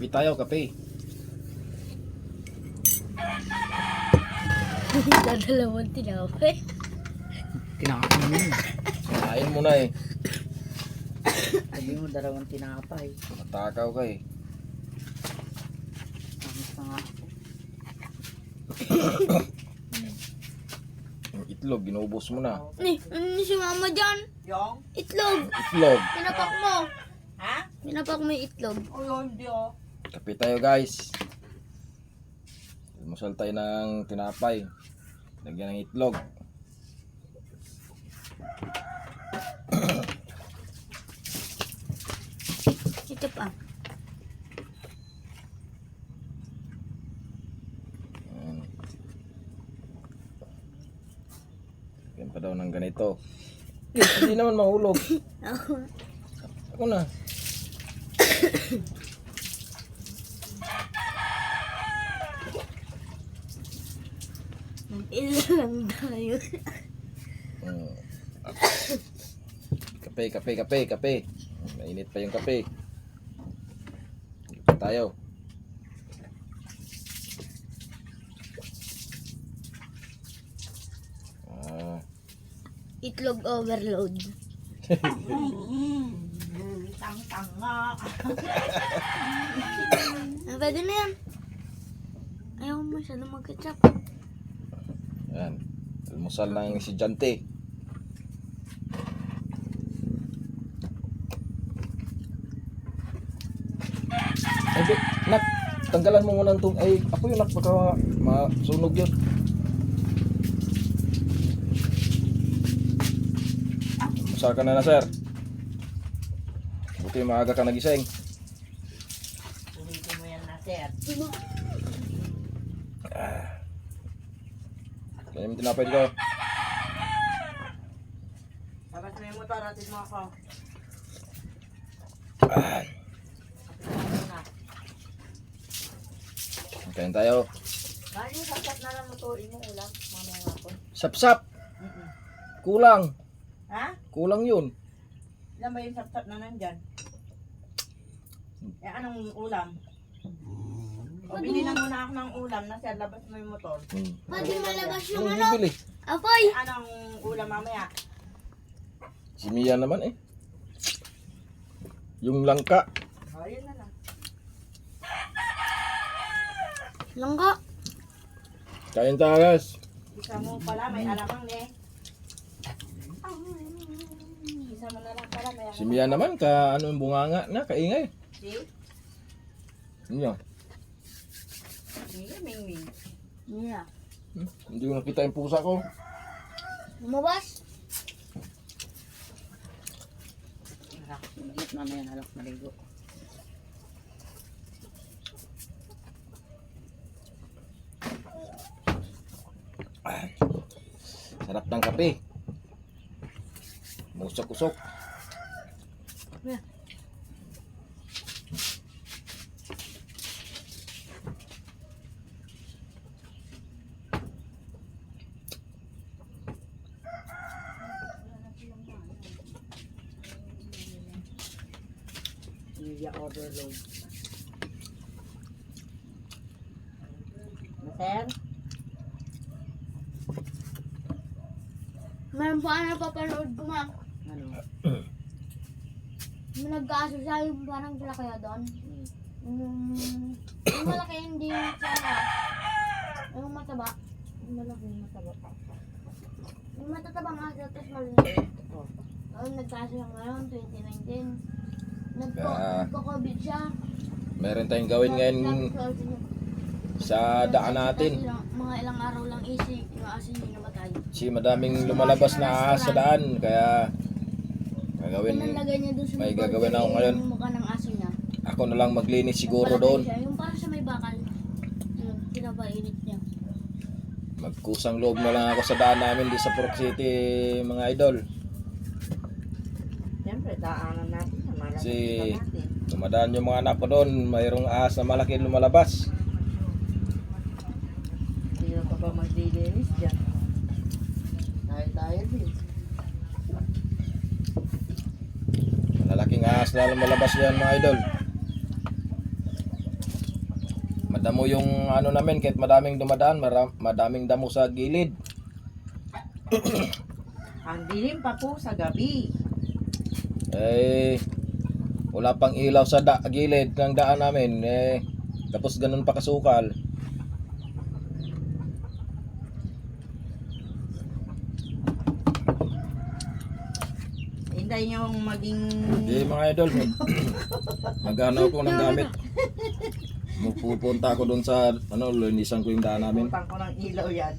Kape tayo, kape. Dadalawang tinapay. Kinakain mo yun. Kain mo na eh. Sabi mo, dalawang tinapay. Matakaw ka eh. Amis na nga ako. Yung itlog, ginubos mo na. Ano si mama dyan? Yung? Itlog. Itlog. Pinapak mo. Ha? Pinapak mo yung itlog. O yun, hindi oh. Kape tayo guys. Almusal tayo ng tinapay. Lagyan ng itlog. Ito pa. Ayan. Lagyan pa daw ng ganito. Hindi naman mahulog. Ako na. Ilang tayo. Mm. Kape, kape, kape, kape. Mainit pa yung kape. Kape tayo. Ah, Itlog overload. Tang-tanga. Pwede na yan. Ayaw mo masyado mag-ketchup. yan. Almusal ng estudyante. Ay, nak, tanggalan mo muna itong, ay, ako yun, nak, baka masunog yun. Almusal ka na sir. Buti maaga ka nagising. Ulitin mo yan na, sir. Kaya yung tinapay ko. Labas mo yung motor, atid mo ako. Kain tayo. Bakit yung sapsap na lang motorin mo ulam? Mamaya nga po. Sapsap. Kulang. Ha? Kulang yun. Ilan ba yung sapsap na nandyan? Eh, anong ulam? O, bili na muna ako ng ulam na sir, labas mo yung motor. Pwede malabas yung Anong ano. bibili? Apoy. Eh, anong ulam mamaya? Si Mia naman eh. Yung langka. O, yun na lang. Langka. Kain tayo guys. Isa mo pala, may alamang eh. Isa mo na lang pala, may Si Mia naman ka ano yung bunganga na kaingay. See? Mia. Sige, Ming-Ming. Yeah. Hindi ko nakita yung pusa ko. Lumabas. Magigit mamaya na lang maligo. Sarap ng kape. Musok-usok. Yeah. Media overload. Sir? Meron pa na papanood ko ma. Ano? May nag-aso siya yung parang sila kaya doon. Yung malaki hindi yung sana. Yung mataba. Yung malaki yung mataba. Yung matatabang aso tapos maliit. Oh. Nag-aso siya ngayon, 2019. Ah. Nagko-COVID siya. Meron tayong gawin ngayon sa daan natin. Mga ilang araw lang yung aso niya namatay. Si madaming lumalabas na ahas sa daan. Kaya gagawin, Nalagay niya doon sa may burger gagawin ako ngayon. Yung mukha ng aso niya. Ako na lang maglinis siguro Nagpalagay doon. siya, yung parang sa may bakal. Yung pinapainit niya. Magkusang loob na lang ako sa daan namin di sa Purok City mga idol. Siyempre, daanan natin. Malaki Si- natin. Dumadaan yung mga anak ko doon. Mayroong ahas na malaki lumalabas. Hindi na pa ba maglilinis dyan? Dahil tayo din. Malalaking ahas na lumalabas yan mga idol. Madamo yung ano namin, kahit madaming dumadaan, madaming damo sa gilid. Ang dilim pa po sa gabi. Eh, wala pang ilaw sa gilid ng daan namin. Eh, tapos ganun pa kasukal. Hintayin nyo maging... Hindi mga idol, maghanap ko ng gamit. Pupunta ako doon sa, linisan ko yung daan namin. Putang ko ng ilaw yan.